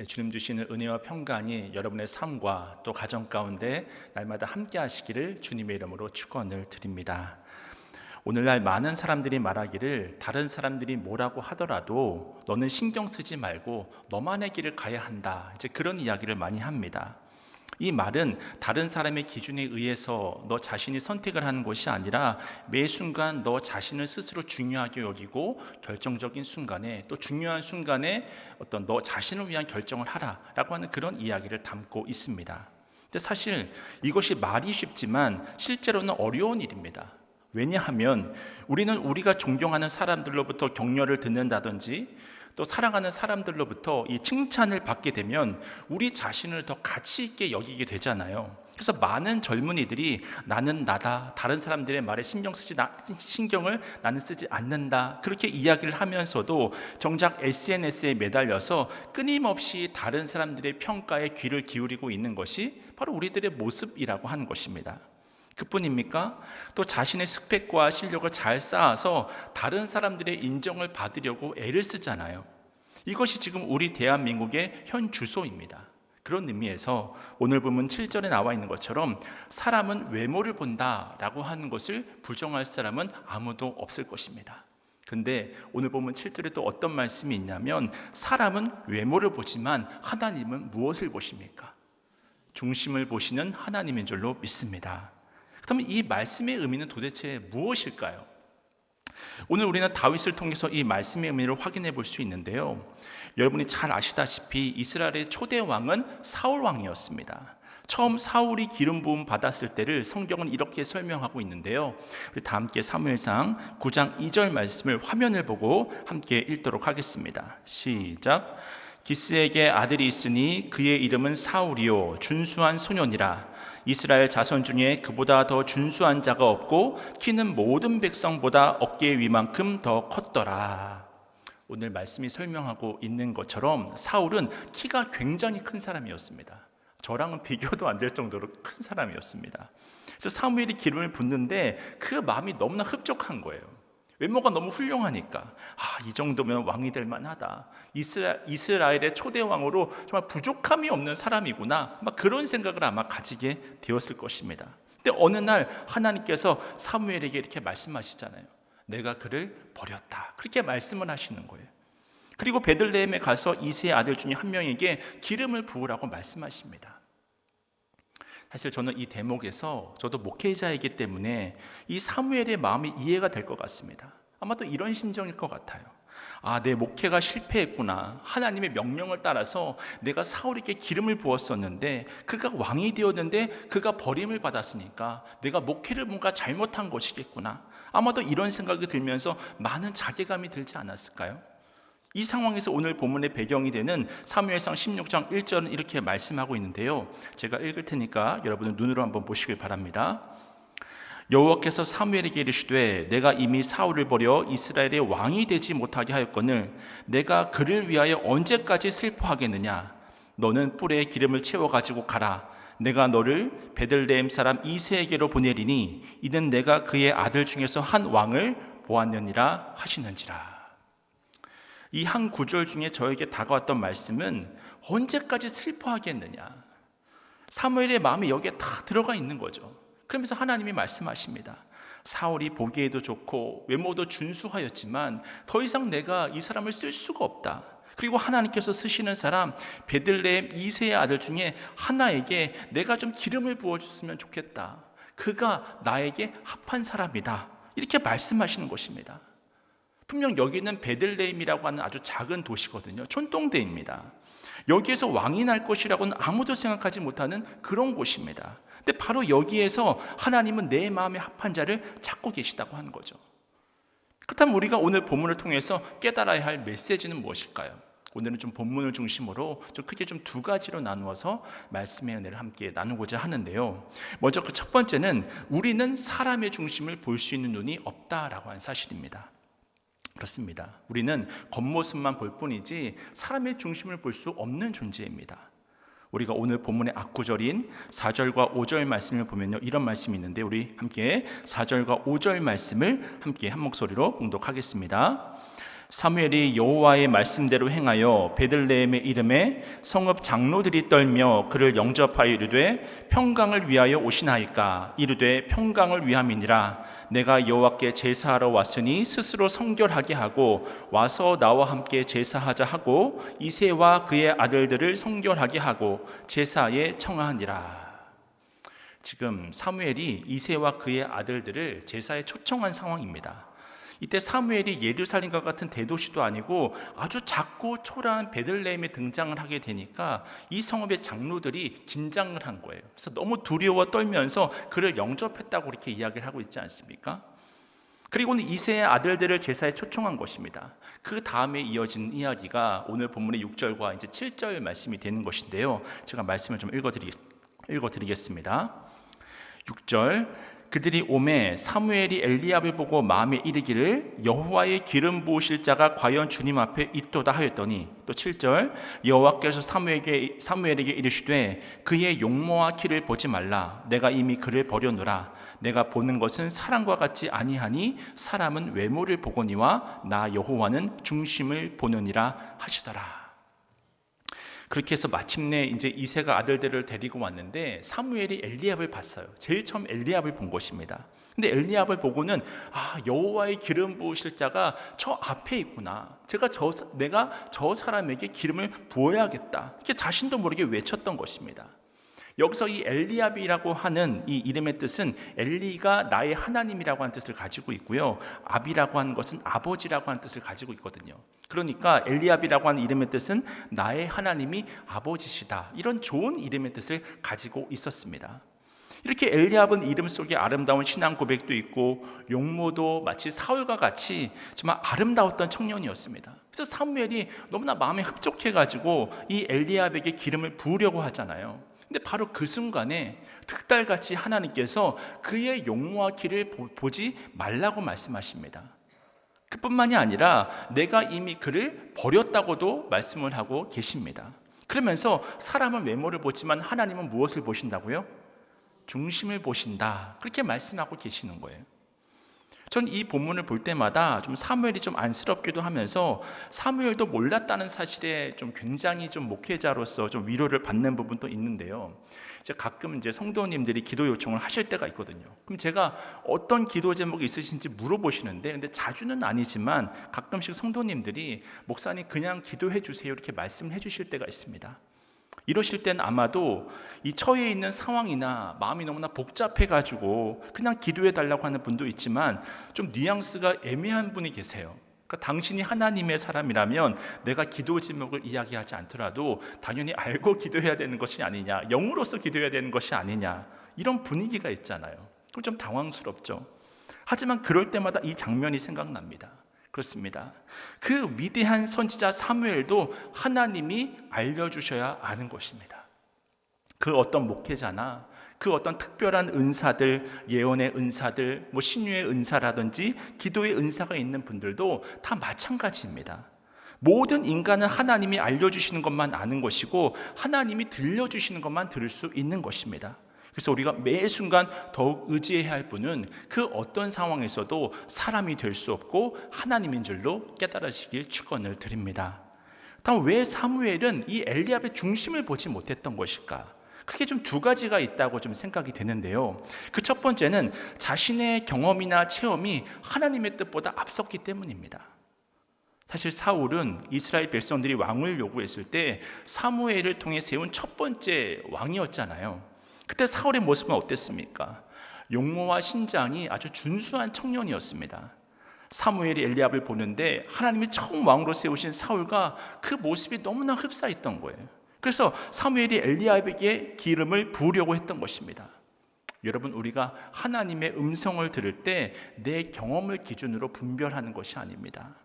주님 주시는 은혜와 평강이 여러분의 삶과 또 가정 가운데 날마다 함께 하시기를 주님의 이름으로 축원을 드립니다. 오늘날 많은 사람들이 말하기를 다른 사람들이 뭐라고 하더라도 너는 신경 쓰지 말고 너만의 길을 가야 한다, 이제 그런 이야기를 많이 합니다. 이 말은 다른 사람의 기준에 의해서 너 자신이 선택을 하는 것이 아니라 매 순간 너 자신을 스스로 중요하게 여기고 결정적인 순간에, 또 중요한 순간에 어떤 너 자신을 위한 결정을 하라라고 하는 그런 이야기를 담고 있습니다. 근데 사실 이것이 말이 쉽지만 실제로는 어려운 일입니다. 왜냐하면 우리는 우리가 존경하는 사람들로부터 격려를 듣는다든지 또 사랑하는 사람들로부터 이 칭찬을 받게 되면 우리 자신을 더 가치 있게 여기게 되잖아요. 그래서 많은 젊은이들이 나는 나다, 다른 사람들의 말에 신경을 나는 쓰지 않는다, 그렇게 이야기를 하면서도 정작 SNS에 매달려서 끊임없이 다른 사람들의 평가에 귀를 기울이고 있는 것이 바로 우리들의 모습이라고 하는 것입니다. 그뿐입니까? 또 자신의 스펙과 실력을 잘 쌓아서 다른 사람들의 인정을 받으려고 애를 쓰잖아요. 이것이 지금 우리 대한민국의 현 주소입니다. 그런 의미에서 오늘 본문 7절에 나와 있는 것처럼 사람은 외모를 본다라고 하는 것을 부정할 사람은 아무도 없을 것입니다. 근데 오늘 본문 7절에 또 어떤 말씀이 있냐면 사람은 외모를 보지만 하나님은 무엇을 보십니까? 중심을 보시는 하나님인 줄로 믿습니다. 그렇다면 이 말씀의 의미는 도대체 무엇일까요? 오늘 우리는 다윗을 통해서 이 말씀의 의미를 확인해 볼 수 있는데요. 여러분이 잘 아시다시피 이스라엘의 초대 왕은 사울 왕이었습니다. 처음 사울이 기름 부음 받았을 때를 성경은 이렇게 설명하고 있는데요. 우리 다 함께 사무엘상 9장 2절 말씀을 화면을 보고 함께 읽도록 하겠습니다. 시작. 기스에게 아들이 있으니 그의 이름은 사울이요 준수한 소년이라. 이스라엘 자손 중에 그보다 더 준수한 자가 없고 키는 모든 백성보다 어깨 위만큼 더 컸더라. 오늘 말씀이 설명하고 있는 것처럼 사울은 키가 굉장히 큰 사람이었습니다. 저랑은 비교도 안 될 정도로 큰 사람이었습니다. 그래서 사무엘이 기름을 붓는데 그 마음이 너무나 흡족한 거예요. 외모가 너무 훌륭하니까 이 정도면 왕이 될 만하다. 이스라엘의 초대 왕으로 정말 부족함이 없는 사람이구나, 막 그런 생각을 아마 가지게 되었을 것입니다. 근데 어느 날 하나님께서 사무엘에게 이렇게 말씀하시잖아요. 내가 그를 버렸다, 그렇게 말씀을 하시는 거예요. 그리고 베들레헴에 가서 이새의 아들 중에 한 명에게 기름을 부으라고 말씀하십니다. 사실 저는 이 대목에서 저도 목회자이기 때문에 이 사무엘의 마음이 이해가 될 것 같습니다. 아마도 이런 심정일 것 같아요. 내 목회가 실패했구나. 하나님의 명령을 따라서 내가 사울에게 기름을 부었었는데 그가 왕이 되었는데 그가 버림을 받았으니까 내가 목회를 뭔가 잘못한 것이겠구나. 아마도 이런 생각이 들면서 많은 자괴감이 들지 않았을까요? 이 상황에서 오늘 본문의 배경이 되는 사무엘상 16장 1절은 이렇게 말씀하고 있는데요. 제가 읽을 테니까 여러분은 눈으로 한번 보시길 바랍니다. 여호와께서 사무엘에게 이르시되 내가 이미 사울을 버려 이스라엘의 왕이 되지 못하게 하였거늘 내가 그를 위하여 언제까지 슬퍼하겠느냐. 너는 뿔에 기름을 채워 가지고 가라. 내가 너를 베들레헴 사람 이새에게로 보내리니 이는 내가 그의 아들 중에서 한 왕을 보았느니라 하시는지라. 이 한 구절 중에 저에게 다가왔던 말씀은 언제까지 슬퍼하겠느냐. 사무엘의 마음이 여기에 다 들어가 있는 거죠. 그러면서 하나님이 말씀하십니다. 사울이 보기에도 좋고 외모도 준수하였지만 더 이상 내가 이 사람을 쓸 수가 없다. 그리고 하나님께서 쓰시는 사람 베들레헴 이새의 아들 중에 하나에게 내가 좀 기름을 부어줬으면 좋겠다. 그가 나에게 합한 사람이다. 이렇게 말씀하시는 것입니다. 분명 여기는 베들레헴이라고 하는 아주 작은 도시거든요. 촌동대입니다. 여기에서 왕이 날 것이라고는 아무도 생각하지 못하는 그런 곳입니다. 근데 바로 여기에서 하나님은 내 마음에 합한 자를 찾고 계시다고 하는 거죠. 그렇다면 우리가 오늘 본문을 통해서 깨달아야 할 메시지는 무엇일까요? 오늘은 좀 본문을 중심으로 좀 크게 좀 두 가지로 나누어서 말씀의 은혜를 함께 나누고자 하는데요. 먼저 그 첫 번째는 우리는 사람의 중심을 볼 수 있는 눈이 없다라고 하는 사실입니다. 그렇습니다. 우리는 겉모습만 볼 뿐이지 사람의 중심을 볼 수 없는 존재입니다. 우리가 오늘 본문의 앞구절인 4절과 5절 말씀을 보면요, 이런 말씀이 있는데 우리 함께 4절과 5절 말씀을 함께 한 목소리로 봉독하겠습니다. 사무엘이 여호와의 말씀대로 행하여 베들레헴의 이름에 성읍 장로들이 떨며 그를 영접하여 이르되 평강을 위하여 오시나이까. 이르되 평강을 위함이니라. 내가 여호와께 제사하러 왔으니 스스로 성결하게 하고 와서 나와 함께 제사하자 하고 이새와 그의 아들들을 성결하게 하고 제사에 청하니라. 지금 사무엘이 이새와 그의 아들들을 제사에 초청한 상황입니다. 이때 사무엘이 예루살렘과 같은 대도시도 아니고 아주 작고 초라한 베들레헴에 등장을 하게 되니까 이 성읍의 장로들이 긴장을 한 거예요. 그래서 너무 두려워 떨면서 그를 영접했다고 이렇게 이야기를 하고 있지 않습니까? 그리고는 이새의 아들들을 제사에 초청한 것입니다. 그 다음에 이어진 이야기가 오늘 본문의 6절과 이제 7절 말씀이 되는 것인데요. 제가 말씀을 좀 읽어드리겠습니다. 6절, 그들이 오매 사무엘이 엘리압을 보고 마음에 이르기를 여호와의 기름 부으실 자가 과연 주님 앞에 있도다 하였더니, 또 7절, 여호와께서 사무엘에게 이르시되 그의 용모와 키를 보지 말라. 내가 이미 그를 버려노라. 내가 보는 것은 사람과 같지 아니하니 사람은 외모를 보거니와 나 여호와는 중심을 보느니라 하시더라. 그렇게 해서 마침내 이제 이새가 아들들을 데리고 왔는데 사무엘이 엘리압을 봤어요. 제일 처음 엘리압을 본 것입니다. 근데 엘리압을 보고는 여호와의 기름 부으실 자가 저 앞에 있구나. 내가 저 사람에게 기름을 부어야겠다. 이렇게 자신도 모르게 외쳤던 것입니다. 여기서 이 엘리압이라고 하는 이 이름의 뜻은 엘리가 나의 하나님이라고 하는 뜻을 가지고 있고요, 압이라고 하는 것은 아버지라고 하는 뜻을 가지고 있거든요. 그러니까 엘리압이라고 하는 이름의 뜻은 나의 하나님이 아버지시다, 이런 좋은 이름의 뜻을 가지고 있었습니다. 이렇게 엘리압은 이름 속에 아름다운 신앙 고백도 있고 용모도 마치 사울과 같이 정말 아름다웠던 청년이었습니다. 그래서 사무엘이 너무나 마음에 흡족해가지고 이 엘리압에게 기름을 부으려고 하잖아요. 근데 바로 그 순간에 득달같이 하나님께서 그의 용모와 키를 보지 말라고 말씀하십니다. 그뿐만이 아니라 내가 이미 그를 버렸다고도 말씀을 하고 계십니다. 그러면서 사람은 외모를 보지만 하나님은 무엇을 보신다고요? 중심을 보신다, 그렇게 말씀하고 계시는 거예요. 전 이 본문을 볼 때마다 좀 사무엘이 좀 안쓰럽기도 하면서 사무엘도 몰랐다는 사실에 좀 굉장히 좀 목회자로서 좀 위로를 받는 부분도 있는데요. 가끔 이제 성도님들이 기도 요청을 하실 때가 있거든요. 그럼 제가 어떤 기도 제목이 있으신지 물어보시는데, 근데 자주는 아니지만 가끔씩 성도님들이 목사님 그냥 기도해 주세요 이렇게 말씀해 주실 때가 있습니다. 이러실 땐 아마도 이 처해 있는 상황이나 마음이 너무나 복잡해가지고 그냥 기도해 달라고 하는 분도 있지만 좀 뉘앙스가 애매한 분이 계세요. 그러니까 당신이 하나님의 사람이라면 내가 기도 제목을 이야기하지 않더라도 당연히 알고 기도해야 되는 것이 아니냐, 영으로서 기도해야 되는 것이 아니냐, 이런 분위기가 있잖아요. 그럼 좀 당황스럽죠. 하지만 그럴 때마다 이 장면이 생각납니다. 그렇습니다. 그 위대한 선지자 사무엘도 하나님이 알려주셔야 아는 것입니다. 그 어떤 목회자나 그 어떤 특별한 은사들, 예언의 은사들, 신유의 은사라든지 기도의 은사가 있는 분들도 다 마찬가지입니다. 모든 인간은 하나님이 알려주시는 것만 아는 것이고 하나님이 들려주시는 것만 들을 수 있는 것입니다. 그래서 우리가 매 순간 더욱 의지해야 할 분은 그 어떤 상황에서도 사람이 될 수 없고 하나님인 줄로 깨달으시길 축원을 드립니다. 다음, 왜 사무엘은 이 엘리압의 중심을 보지 못했던 것일까? 크게 좀 두 가지가 있다고 좀 생각이 되는데요. 그 첫 번째는 자신의 경험이나 체험이 하나님의 뜻보다 앞섰기 때문입니다. 사실 사울은 이스라엘 백성들이 왕을 요구했을 때 사무엘을 통해 세운 첫 번째 왕이었잖아요. 그때 사울의 모습은 어땠습니까? 용모와 신장이 아주 준수한 청년이었습니다. 사무엘이 엘리압을 보는데 하나님이 처음 왕으로 세우신 사울과 그 모습이 너무나 흡사했던 거예요. 그래서 사무엘이 엘리압에게 기름을 부으려고 했던 것입니다. 여러분, 우리가 하나님의 음성을 들을 때 내 경험을 기준으로 분별하는 것이 아닙니다.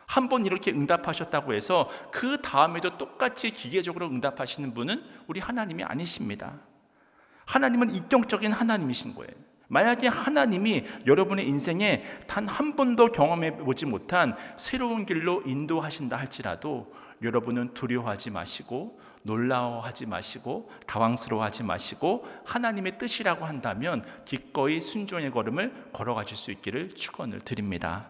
한 번 이렇게 응답하셨다고 해서 그 다음에도 똑같이 기계적으로 응답하시는 분은 우리 하나님이 아니십니다. 하나님은 인격적인 하나님이신 거예요. 만약에 하나님이 여러분의 인생에 단 한 번도 경험해 보지 못한 새로운 길로 인도하신다 할지라도 여러분은 두려워하지 마시고 놀라워하지 마시고 당황스러워하지 마시고 하나님의 뜻이라고 한다면 기꺼이 순종의 걸음을 걸어가실 수 있기를 축원을 드립니다.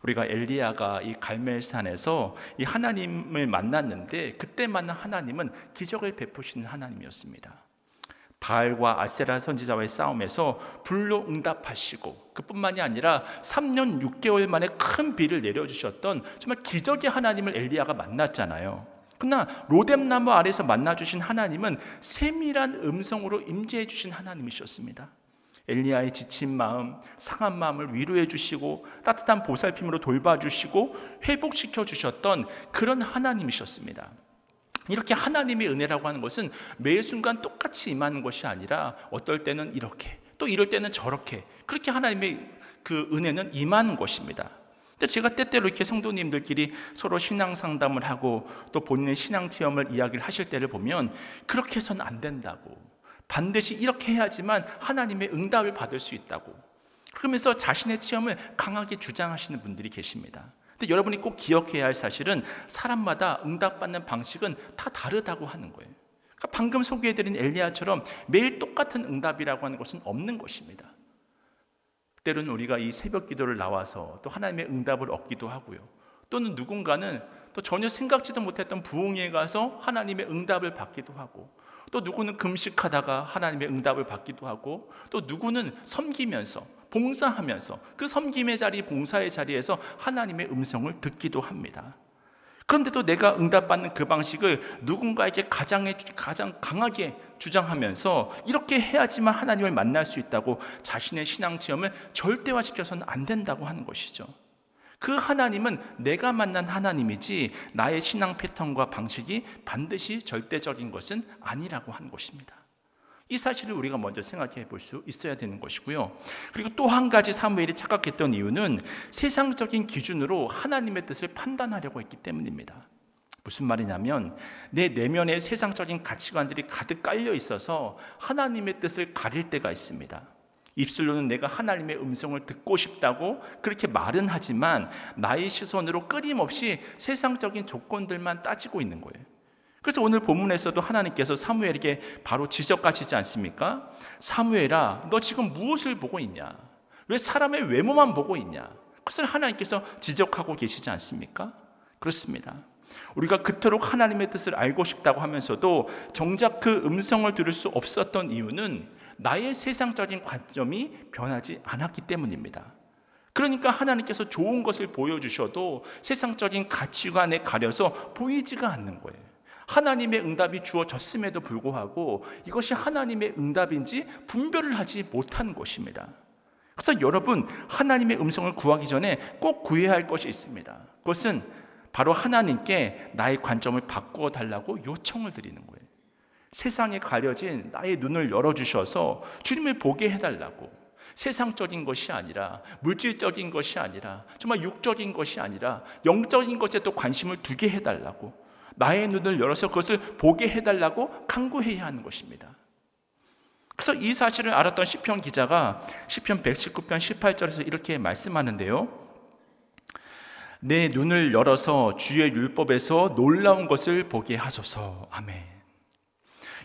우리가 엘리야가 이 갈멜산에서 이 하나님을 만났는데 그때 만난 하나님은 기적을 베푸시는 하나님이었습니다. 바알과 아세라 선지자와의 싸움에서 불로 응답하시고 그뿐만이 아니라 3년 6개월 만에 큰 비를 내려주셨던 정말 기적의 하나님을 엘리야가 만났잖아요. 그러나 로뎀나무 아래에서 만나주신 하나님은 세밀한 음성으로 임재해 주신 하나님이셨습니다. 엘리야의 지친 마음, 상한 마음을 위로해 주시고 따뜻한 보살핌으로 돌봐주시고 회복시켜 주셨던 그런 하나님이셨습니다. 이렇게 하나님의 은혜라고 하는 것은 매 순간 똑같이 임하는 것이 아니라 어떨 때는 이렇게 또 이럴 때는 저렇게 그렇게 하나님의 그 은혜는 임하는 것입니다. 근데 제가 때때로 이렇게 성도님들끼리 서로 신앙 상담을 하고 또 본인의 신앙 체험을 이야기를 하실 때를 보면 그렇게 해서는 안 된다고, 반드시 이렇게 해야지만 하나님의 응답을 받을 수 있다고 그러면서 자신의 체험을 강하게 주장하시는 분들이 계십니다. 근데 여러분이 꼭 기억해야 할 사실은 사람마다 응답받는 방식은 다 다르다고 하는 거예요. 그러니까 방금 소개해드린 엘리야처럼 매일 똑같은 응답이라고 하는 것은 없는 것입니다. 때로는 우리가 이 새벽 기도를 나와서 또 하나님의 응답을 얻기도 하고요. 또는 누군가는 또 전혀 생각지도 못했던 부흥회에 가서 하나님의 응답을 받기도 하고, 또 누구는 금식하다가 하나님의 응답을 받기도 하고, 또 누구는 섬기면서 봉사하면서 그 섬김의 자리, 봉사의 자리에서 하나님의 음성을 듣기도 합니다. 그런데도 내가 응답받는 그 방식을 누군가에게 가장 강하게 주장하면서 이렇게 해야지만 하나님을 만날 수 있다고 자신의 신앙 체험을 절대화시켜서는 안 된다고 하는 것이죠. 그 하나님은 내가 만난 하나님이지 나의 신앙 패턴과 방식이 반드시 절대적인 것은 아니라고 하는 것입니다. 이 사실을 우리가 먼저 생각해 볼 수 있어야 되는 것이고요. 그리고 또 한 가지 사무엘이 착각했던 이유는 세상적인 기준으로 하나님의 뜻을 판단하려고 했기 때문입니다. 무슨 말이냐면 내 내면에 세상적인 가치관들이 가득 깔려 있어서 하나님의 뜻을 가릴 때가 있습니다. 입술로는 내가 하나님의 음성을 듣고 싶다고 그렇게 말은 하지만 나의 시선으로 끊임없이 세상적인 조건들만 따지고 있는 거예요. 그래서 오늘 본문에서도 하나님께서 사무엘에게 바로 지적하시지 않습니까? 사무엘아, 너 지금 무엇을 보고 있냐? 왜 사람의 외모만 보고 있냐? 그것을 하나님께서 지적하고 계시지 않습니까? 그렇습니다. 우리가 그토록 하나님의 뜻을 알고 싶다고 하면서도 정작 그 음성을 들을 수 없었던 이유는 나의 세상적인 관점이 변하지 않았기 때문입니다. 그러니까 하나님께서 좋은 것을 보여주셔도 세상적인 가치관에 가려서 보이지가 않는 거예요. 하나님의 응답이 주어졌음에도 불구하고 이것이 하나님의 응답인지 분별을 하지 못한 것입니다. 그래서 여러분, 하나님의 음성을 구하기 전에 꼭 구해야 할 것이 있습니다. 그것은 바로 하나님께 나의 관점을 바꾸어 달라고 요청을 드리는 거예요. 세상에 가려진 나의 눈을 열어주셔서 주님을 보게 해달라고, 세상적인 것이 아니라 물질적인 것이 아니라 정말 육적인 것이 아니라 영적인 것에 또 관심을 두게 해달라고, 나의 눈을 열어서 그것을 보게 해달라고 간구해야 하는 것입니다. 그래서 이 사실을 알았던 시편 기자가 시편 119편 18절에서 이렇게 말씀하는데요. 내 눈을 열어서 주의 율법에서 놀라운 것을 보게 하소서. 아멘.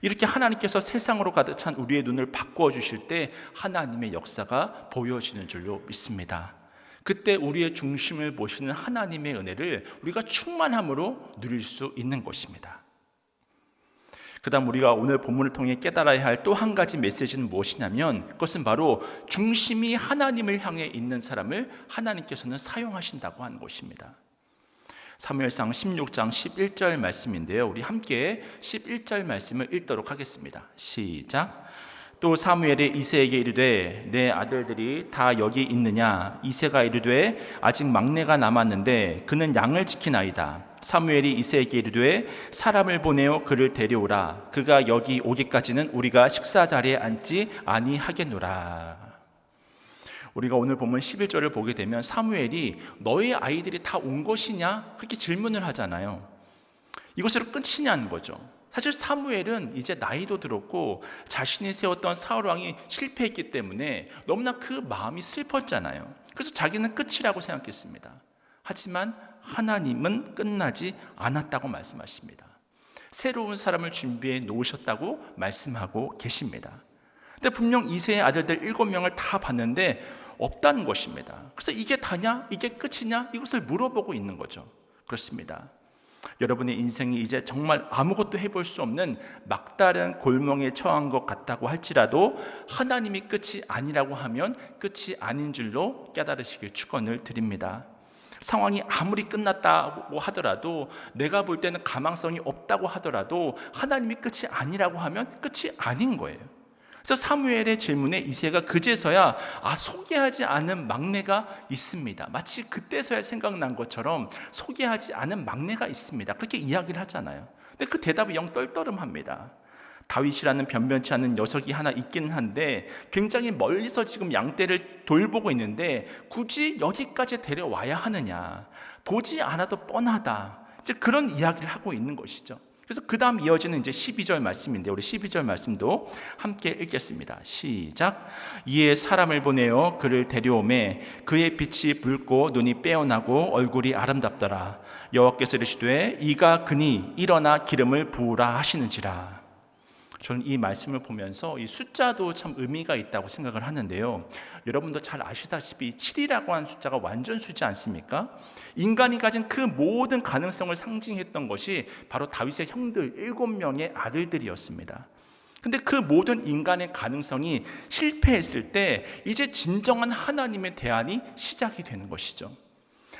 이렇게 하나님께서 세상으로 가득 찬 우리의 눈을 바꾸어 주실 때 하나님의 역사가 보여지는 줄로 믿습니다. 그때 우리의 중심을 보시는 하나님의 은혜를 우리가 충만함으로 누릴 수 있는 것입니다. 그 다음 우리가 오늘 본문을 통해 깨달아야 할 또 한 가지 메시지는 무엇이냐면 그것은 바로 중심이 하나님을 향해 있는 사람을 하나님께서는 사용하신다고 하는 것입니다. 사무엘상 16장 11절 말씀인데요. 우리 함께 11절 말씀을 읽도록 하겠습니다. 시작. 또 사무엘이 이새에게 이르되 내 아들들이 다 여기 있느냐? 이새가 이르되 아직 막내가 남았는데 그는 양을 지키나이다. 사무엘이 이새에게 이르되 사람을 보내어 그를 데려오라. 그가 여기 오기까지는 우리가 식사 자리에 앉지 아니하겠노라. 우리가 오늘 본문 11절을 보게 되면 사무엘이 너의 아이들이 다 온 것이냐? 그렇게 질문을 하잖아요. 이것으로 끝이냐는 거죠. 사실 사무엘은 이제 나이도 들었고 자신이 세웠던 사울 왕이 실패했기 때문에 너무나 그 마음이 슬펐잖아요. 그래서 자기는 끝이라고 생각했습니다. 하지만 하나님은 끝나지 않았다고 말씀하십니다. 새로운 사람을 준비해 놓으셨다고 말씀하고 계십니다. 근데 분명 이새의 아들들 7명을 다 봤는데 없다는 것입니다. 그래서 이게 다냐? 이게 끝이냐? 이것을 물어보고 있는 거죠. 그렇습니다. 여러분의 인생이 이제 정말 아무것도 해볼 수 없는 막다른 골망에 처한 것 같다고 할지라도 하나님이 끝이 아니라고 하면 끝이 아닌 줄로 깨달으시길 축원을 드립니다. 상황이 아무리 끝났다고 하더라도, 내가 볼 때는 가망성이 없다고 하더라도 하나님이 끝이 아니라고 하면 끝이 아닌 거예요. 그래서 사무엘의 질문에 이새가 그제서야 소개하지 않은 막내가 있습니다. 마치 그때서야 생각난 것처럼 소개하지 않은 막내가 있습니다. 그렇게 이야기를 하잖아요. 근데 그 대답이 영 떨떠름합니다. 다윗이라는 변변치 않은 녀석이 하나 있기는 한데 굉장히 멀리서 지금 양떼를 돌보고 있는데 굳이 여기까지 데려와야 하느냐, 보지 않아도 뻔하다, 이제 그런 이야기를 하고 있는 것이죠. 그래서 그 다음 이어지는 이제 12절 말씀인데, 우리 12절 말씀도 함께 읽겠습니다. 시작. 이에 사람을 보내어 그를 데려오매 그의 빛이 붉고 눈이 빼어나고 얼굴이 아름답더라. 여호와께서 이르시되 이가 그니 일어나 기름을 부으라 하시는지라. 저는 이 말씀을 보면서 이 숫자도 참 의미가 있다고 생각을 하는데요. 여러분도 잘 아시다시피 7이라고 하는 숫자가 완전 수지 않습니까? 인간이 가진 그 모든 가능성을 상징했던 것이 바로 다윗의 형들 7명의 아들들이었습니다. 근데 그 모든 인간의 가능성이 실패했을 때 이제 진정한 하나님의 대안이 시작이 되는 것이죠.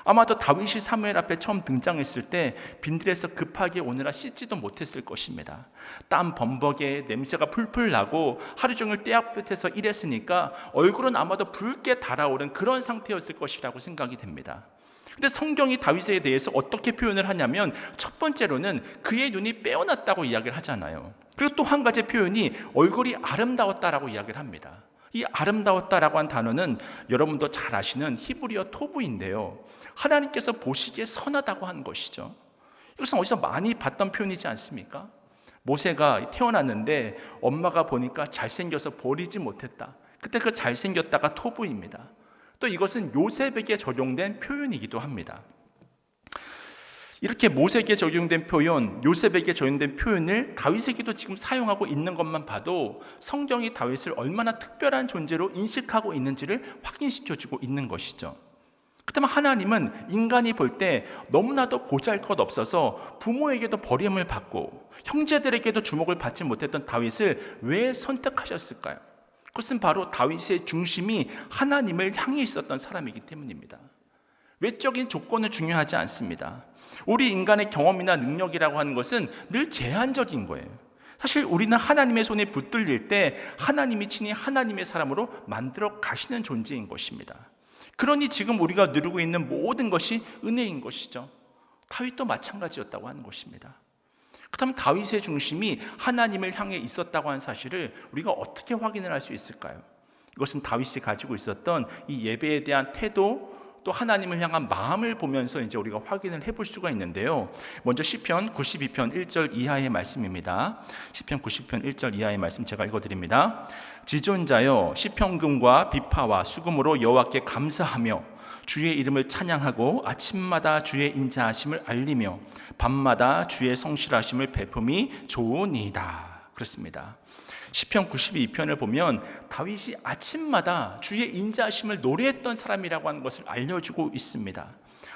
아마도 다윗이 사무엘 앞에 처음 등장했을 때 빈들에서 급하게 오느라 씻지도 못했을 것입니다. 땀 범벅에 냄새가 풀풀 나고 하루 종일 떼약볕에서 일했으니까 얼굴은 아마도 붉게 달아오른 그런 상태였을 것이라고 생각이 됩니다. 근데 성경이 다윗에 대해서 어떻게 표현을 하냐면, 첫 번째로는 그의 눈이 빼어났다고 이야기를 하잖아요. 그리고 또 한 가지 표현이 얼굴이 아름다웠다라고 이야기를 합니다. 이 아름다웠다라고 한 단어는 여러분도 잘 아시는 히브리어 토브인데요, 하나님께서 보시기에 선하다고 하는 것이죠. 이것은 어디서 많이 봤던 표현이지 않습니까? 모세가 태어났는데 엄마가 보니까 잘생겨서 버리지 못했다. 그때 그 잘생겼다가 토브입니다. 또 이것은 요셉에게 적용된 표현이기도 합니다. 이렇게 모세에게 적용된 표현, 요셉에게 적용된 표현을 다윗에게도 지금 사용하고 있는 것만 봐도 성경이 다윗을 얼마나 특별한 존재로 인식하고 있는지를 확인시켜주고 있는 것이죠. 그렇다면 하나님은 인간이 볼 때 너무나도 보잘것없어서 부모에게도 버림을 받고 형제들에게도 주목을 받지 못했던 다윗을 왜 선택하셨을까요? 그것은 바로 다윗의 중심이 하나님을 향해 있었던 사람이기 때문입니다. 외적인 조건은 중요하지 않습니다. 우리 인간의 경험이나 능력이라고 하는 것은 늘 제한적인 거예요. 사실 우리는 하나님의 손에 붙들릴 때 하나님이 친히 하나님의 사람으로 만들어 가시는 존재인 것입니다. 그러니 지금 우리가 누리고 있는 모든 것이 은혜인 것이죠. 다윗도 마찬가지였다고 하는 것입니다. 그렇다면 다윗의 중심이 하나님을 향해 있었다고 하는 사실을 우리가 어떻게 확인을 할 수 있을까요? 이것은 다윗이 가지고 있었던 이 예배에 대한 태도, 또 하나님을 향한 마음을 보면서 이제 우리가 확인을 해볼 수가 있는데요. 먼저 시편 92편 1절 이하의 말씀입니다. 시편 90편 1절 이하의 말씀 제가 읽어드립니다. 지존자여 시편금과 비파와 수금으로 여호와께 감사하며 주의 이름을 찬양하고 아침마다 주의 인자하심을 알리며 밤마다 주의 성실하심을 베품이 좋으니이다. 그렇습니다. 시편 92편을 보면 다윗이 아침마다 주의 인자하심을 노래했던 사람이라고 하는 것을 알려주고 있습니다.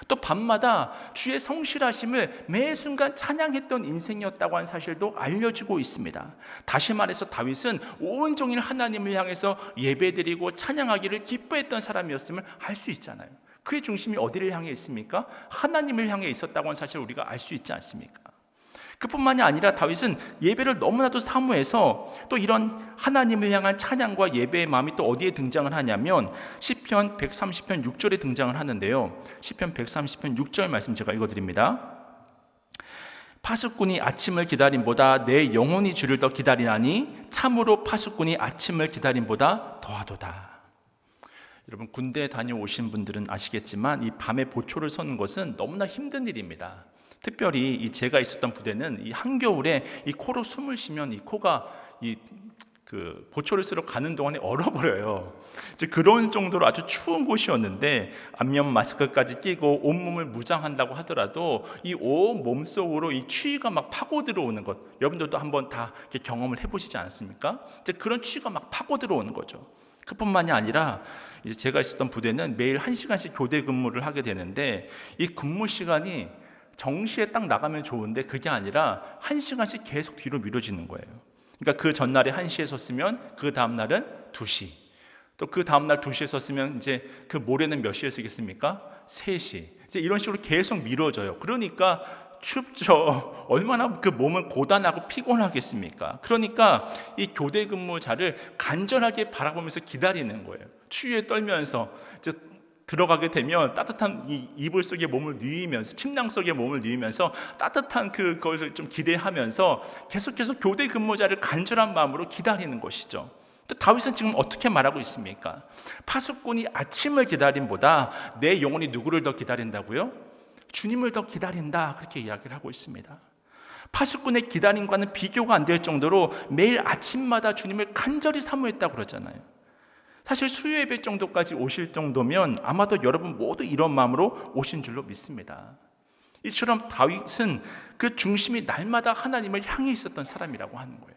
또 밤마다 주의 성실하심을 매 순간 찬양했던 인생이었다고 하는 사실도 알려주고 있습니다. 다시 말해서 다윗은 온종일 하나님을 향해서 예배드리고 찬양하기를 기뻐했던 사람이었음을 알 수 있잖아요. 그의 중심이 어디를 향해 있습니까? 하나님을 향해 있었다고 하는 사실을 우리가 알 수 있지 않습니까? 그뿐만이 아니라 다윗은 예배를 너무나도 사모해서 또 이런 하나님을 향한 찬양과 예배의 마음이 또 어디에 등장을 하냐면 시편 130편 6절에 등장을 하는데요. 시편 130편 6절 말씀 제가 읽어드립니다. 파수꾼이 아침을 기다림보다 내 영혼이 주를 더 기다리나니 참으로 파수꾼이 아침을 기다림보다 더하도다. 여러분, 군대에 다녀오신 분들은 아시겠지만 이 밤에 보초를 서는 것은 너무나 힘든 일입니다. 특별히 제가 있었던 부대는 이 한겨울에 이 코로 숨을 쉬면 이 코가 그 보초를 쓰러 가는 동안에 얼어버려요. 이제 그런 정도로 아주 추운 곳이었는데 안면 마스크까지 끼고 온몸을 무장한다고 하더라도 이 온 몸속으로 이 추위가 막 파고 들어오는 것, 여러분들도 한번 다 경험을 해보시지 않습니까? 이제 그런 추위가 막 파고 들어오는 거죠. 그뿐만이 아니라 이제 제가 있었던 부대는 매일 1시간씩 교대 근무를 하게 되는데 이 근무 시간이 정시에 딱 나가면 좋은데 그게 아니라 1시간씩 계속 뒤로 미뤄지는 거예요. 그러니까 그 전날에 1시에 섰으면 그 다음날은 2시, 또 그 다음날 2시에 섰으면 이제 그 모레는 몇 시에 서겠습니까? 3시. 이제 이런 식으로 계속 미뤄져요. 그러니까 춥죠. 얼마나 그 몸은 고단하고 피곤하겠습니까? 그러니까 이 교대 근무자를 간절하게 바라보면서 기다리는 거예요. 추위에 떨면서 이제 들어가게 되면 따뜻한 이 이불 속에 몸을 누이면서, 침낭 속에 몸을 누이면서 따뜻한 그것을 좀 기대하면서 계속해서 교대 근무자를 간절한 마음으로 기다리는 것이죠. 다윗은 지금 어떻게 말하고 있습니까? 파수꾼이 아침을 기다림보다 내 영혼이 누구를 더 기다린다고요? 주님을 더 기다린다, 그렇게 이야기를 하고 있습니다. 파수꾼의 기다림과는 비교가 안 될 정도로 매일 아침마다 주님을 간절히 사모했다고 그러잖아요. 사실 수요 예배 정도까지 오실 정도면 아마도 여러분 모두 이런 마음으로 오신 줄로 믿습니다. 이처럼 다윗은 그 중심이 날마다 하나님을 향해 있었던 사람이라고 하는 거예요.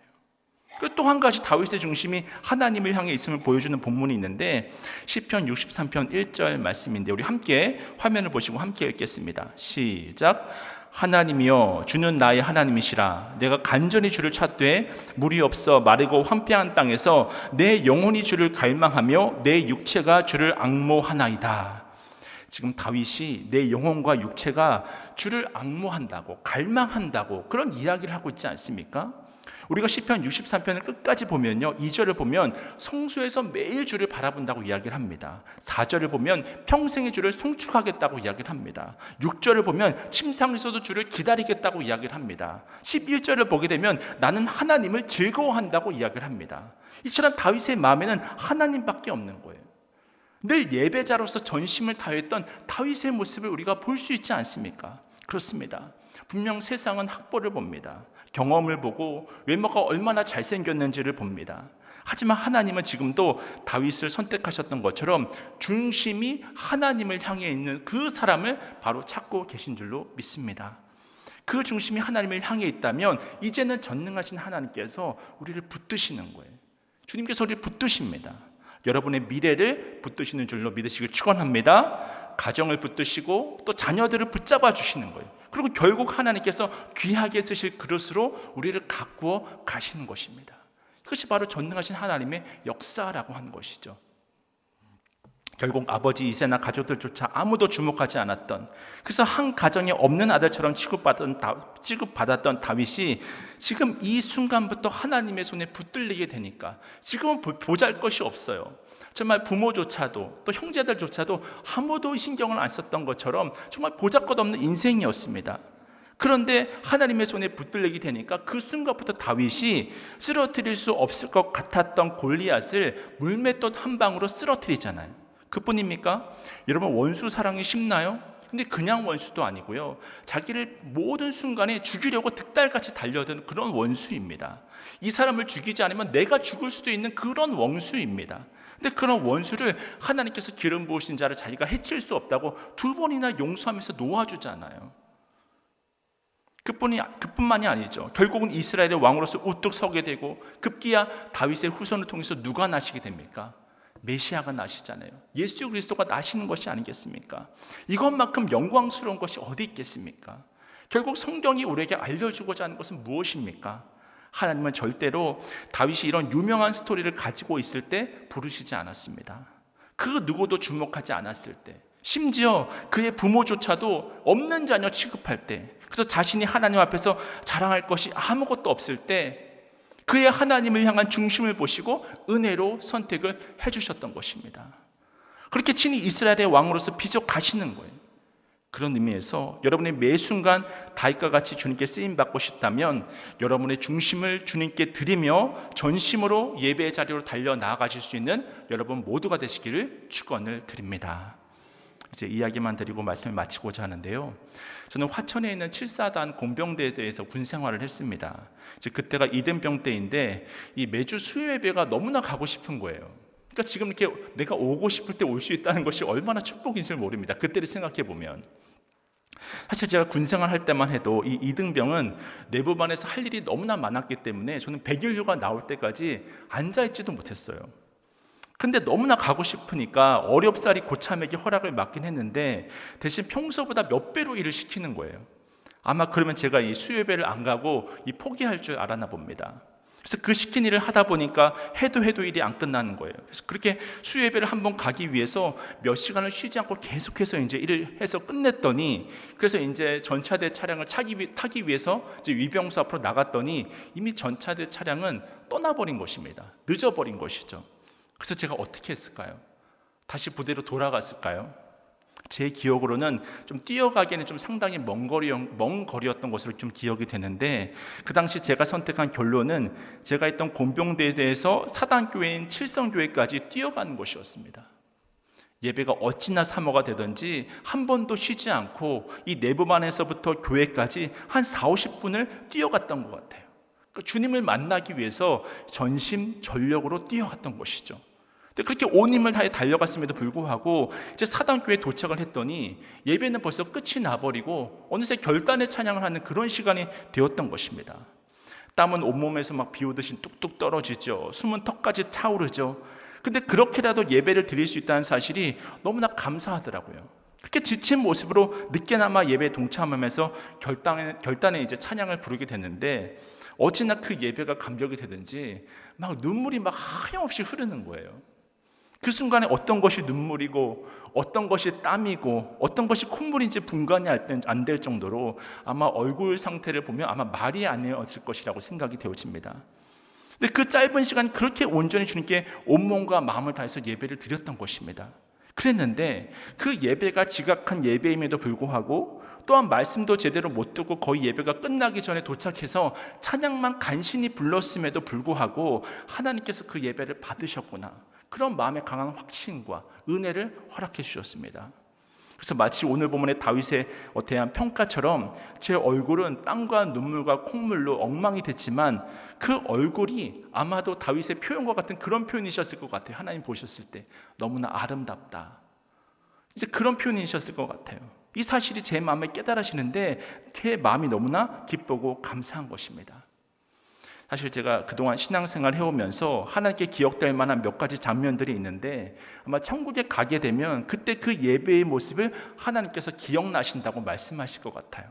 또 한 가지 다윗의 중심이 하나님을 향해 있음을 보여주는 본문이 있는데 시편 63편 1절 말씀인데 우리 함께 화면을 보시고 함께 읽겠습니다. 시작. 하나님이여 주는 나의 하나님이시라. 내가 간절히 주를 찾되 물이 없어 마르고 황폐한 땅에서 내 영혼이 주를 갈망하며 내 육체가 주를 앙모하나이다. 지금 다윗이 내 영혼과 육체가 주를 앙모한다고, 갈망한다고 그런 이야기를 하고 있지 않습니까? 우리가 시편 63편을 끝까지 보면요, 2절을 보면 성소에서 매일 주를 바라본다고 이야기를 합니다. 4절을 보면 평생의 주를 송축하겠다고 이야기를 합니다. 6절을 보면 침상에서도 주를 기다리겠다고 이야기를 합니다. 11절을 보게 되면 나는 하나님을 즐거워한다고 이야기를 합니다. 이처럼 다윗의 마음에는 하나님밖에 없는 거예요. 늘 예배자로서 전심을 다했던 다윗의 모습을 우리가 볼 수 있지 않습니까? 그렇습니다. 분명 세상은 학벌을 봅니다. 경험을 보고 외모가 얼마나 잘생겼는지를 봅니다. 하지만 하나님은 지금도 다윗을 선택하셨던 것처럼 중심이 하나님을 향해 있는 그 사람을 바로 찾고 계신 줄로 믿습니다. 그 중심이 하나님을 향해 있다면 이제는 전능하신 하나님께서 우리를 붙드시는 거예요. 주님께서 우리를 붙드십니다. 여러분의 미래를 붙드시는 줄로 믿으시길 축원합니다. 가정을 붙드시고 또 자녀들을 붙잡아 주시는 거예요. 그리고 결국 하나님께서 귀하게 쓰실 그릇으로 우리를 가꾸어 가시는 것입니다. 그것이 바로 전능하신 하나님의 역사라고 하는 것이죠. 결국 아버지 이새나 가족들조차 아무도 주목하지 않았던, 그래서 한 가정에 없는 아들처럼 취급받았던 다윗이 지금 이 순간부터 하나님의 손에 붙들리게 되니까 지금은 보잘것이 없어요. 정말 부모조차도 또 형제들조차도 아무도 신경을 안 썼던 것처럼 정말 보잘것없는 인생이었습니다. 그런데 하나님의 손에 붙들리게 되니까 그 순간부터 다윗이 쓰러뜨릴 수 없을 것 같았던 골리앗을 물맷돌 한 방으로 쓰러뜨리잖아요. 그뿐입니까? 여러분, 원수 사랑이 쉽나요? 근데 그냥 원수도 아니고요, 자기를 모든 순간에 죽이려고 득달같이 달려든 그런 원수입니다. 이 사람을 죽이지 않으면 내가 죽을 수도 있는 그런 원수입니다. 근데 그런 원수를 하나님께서 기름 부으신 자를 자기가 해칠 수 없다고 2번이나 용서하면서 놓아주잖아요. 그뿐만이 아니죠. 결국은 이스라엘의 왕으로서 우뚝 서게 되고 급기야 다윗의 후손을 통해서 누가 나시게 됩니까? 메시아가 나시잖아요. 예수 그리스도가 나시는 것이 아니겠습니까? 이것만큼 영광스러운 것이 어디 있겠습니까? 결국 성경이 우리에게 알려주고자 하는 것은 무엇입니까? 하나님은 절대로 다윗이 이런 유명한 스토리를 가지고 있을 때 부르시지 않았습니다. 그 누구도 주목하지 않았을 때, 심지어 그의 부모조차도 없는 자녀 취급할 때, 그래서 자신이 하나님 앞에서 자랑할 것이 아무것도 없을 때 그의 하나님을 향한 중심을 보시고 은혜로 선택을 해주셨던 것입니다. 그렇게 친히 이스라엘의 왕으로서 빚어 가시는 거예요. 그런 의미에서 여러분의 매 순간 다윗과 같이 주님께 쓰임받고 싶다면 여러분의 중심을 주님께 드리며 전심으로 예배의 자리로 달려 나아가실 수 있는 여러분 모두가 되시기를 축원을 드립니다. 이제 이야기만 드리고 말씀을 마치고자 하는데요, 저는 화천에 있는 7사단 공병대에서 군 생활을 했습니다. 그때가 이등병 때인데 이 매주 수요 예배가 너무나 가고 싶은 거예요. 그러니까 지금 이렇게 내가 오고 싶을 때 올 수 있다는 것이 얼마나 축복인지 모릅니다. 그때를 생각해 보면 사실 제가 군 생활할 때만 해도 이 이등병은 내부반에서 할 일이 너무나 많았기 때문에 저는 100일 휴가 나올 때까지 앉아 있지도 못했어요. 근데 너무나 가고 싶으니까 어렵사리 고참에게 허락을 맡긴 했는데 대신 평소보다 몇 배로 일을 시키는 거예요. 아마 그러면 제가 이 수요예배를 안 가고 이 포기할 줄 알았나 봅니다. 그래서 그 시킨 일을 하다 보니까 해도 일이 안 끝나는 거예요. 그래서 그렇게 수요예배를 한번 가기 위해서 몇 시간을 쉬지 않고 계속해서 이제 일을 해서 끝냈더니, 그래서 이제 전차대 차량을 타기 위해서 이제 위병소 앞으로 나갔더니 이미 전차대 차량은 떠나버린 것입니다. 늦어버린 것이죠. 그래서 제가 어떻게 했을까요? 다시 부대로 돌아갔을까요? 제 기억으로는 좀 뛰어가기에는 좀 상당히 먼 거리였던 것으로 좀 기억이 되는데, 그 당시 제가 선택한 결론은 제가 있던 곤병대에서 사단교회인 칠성교회까지 뛰어가는 것이었습니다. 예배가 어찌나 사모가 되든지 한 번도 쉬지 않고 이 내부반에서부터 교회까지 한 40-50분을 뛰어갔던 것 같아요. 그러니까 주님을 만나기 위해서 전심전력으로 뛰어갔던 것이죠. 그렇게 온 힘을 다해 달려갔음에도 불구하고 이제 사단교회에 도착을 했더니 예배는 벌써 끝이 나버리고 어느새 결단의 찬양을 하는 그런 시간이 되었던 것입니다. 땀은 온몸에서 막 비오듯이 뚝뚝 떨어지죠. 숨은 턱까지 차오르죠. 근데 그렇게라도 예배를 드릴 수 있다는 사실이 너무나 감사하더라고요. 그렇게 지친 모습으로 늦게나마 예배에 동참하면서 결단에 이제 찬양을 부르게 됐는데, 어찌나 그 예배가 감격이 되든지 막 눈물이 막 하염없이 흐르는 거예요. 그 순간에 어떤 것이 눈물이고 어떤 것이 땀이고 어떤 것이 콧물인지 분간이 안 될 정도로 아마 얼굴 상태를 보면 아마 말이 아니었을 것이라고 생각이 되어집니다. 근데 그 짧은 시간 그렇게 온전히 주님께 온몸과 마음을 다해서 예배를 드렸던 것입니다. 그랬는데 그 예배가 지각한 예배임에도 불구하고, 또한 말씀도 제대로 못 듣고 거의 예배가 끝나기 전에 도착해서 찬양만 간신히 불렀음에도 불구하고 하나님께서 그 예배를 받으셨구나, 그런 마음의 강한 확신과 은혜를 허락해 주셨습니다. 그래서 마치 오늘 본문의 다윗에 대한 평가처럼 제 얼굴은 땀과 눈물과 콧물로 엉망이 됐지만 그 얼굴이 아마도 다윗의 표현과 같은 그런 표현이셨을 것 같아요. 하나님 보셨을 때 너무나 아름답다, 이제 그런 표현이셨을 것 같아요. 이 사실이 제 마음에 깨달으시는데 제 마음이 너무나 기쁘고 감사한 것입니다. 사실 제가 그동안 신앙생활 해오면서 하나님께 기억될 만한 몇 가지 장면들이 있는데, 아마 천국에 가게 되면 그때 그 예배의 모습을 하나님께서 기억나신다고 말씀하실 것 같아요.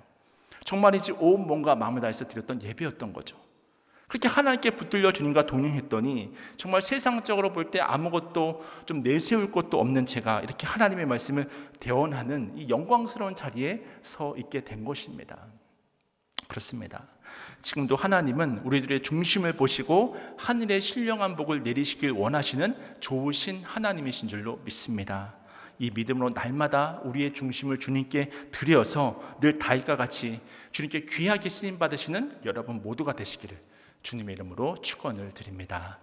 정말이지 온 몸과 마음을 다해서 드렸던 예배였던 거죠. 그렇게 하나님께 붙들려 주님과 동행했더니 정말 세상적으로 볼 때 아무것도 좀 내세울 것도 없는 제가 이렇게 하나님의 말씀을 대언하는 이 영광스러운 자리에 서 있게 된 것입니다. 그렇습니다. 지금도 하나님은 우리들의 중심을 보시고 하늘의 신령한 복을 내리시길 원하시는 좋으신 하나님이신 줄로 믿습니다. 이 믿음으로 날마다 우리의 중심을 주님께 드려서 늘 다윗과 같이 주님께 귀하게 쓰임 받으시는 여러분 모두가 되시기를 주님의 이름으로 축원을 드립니다.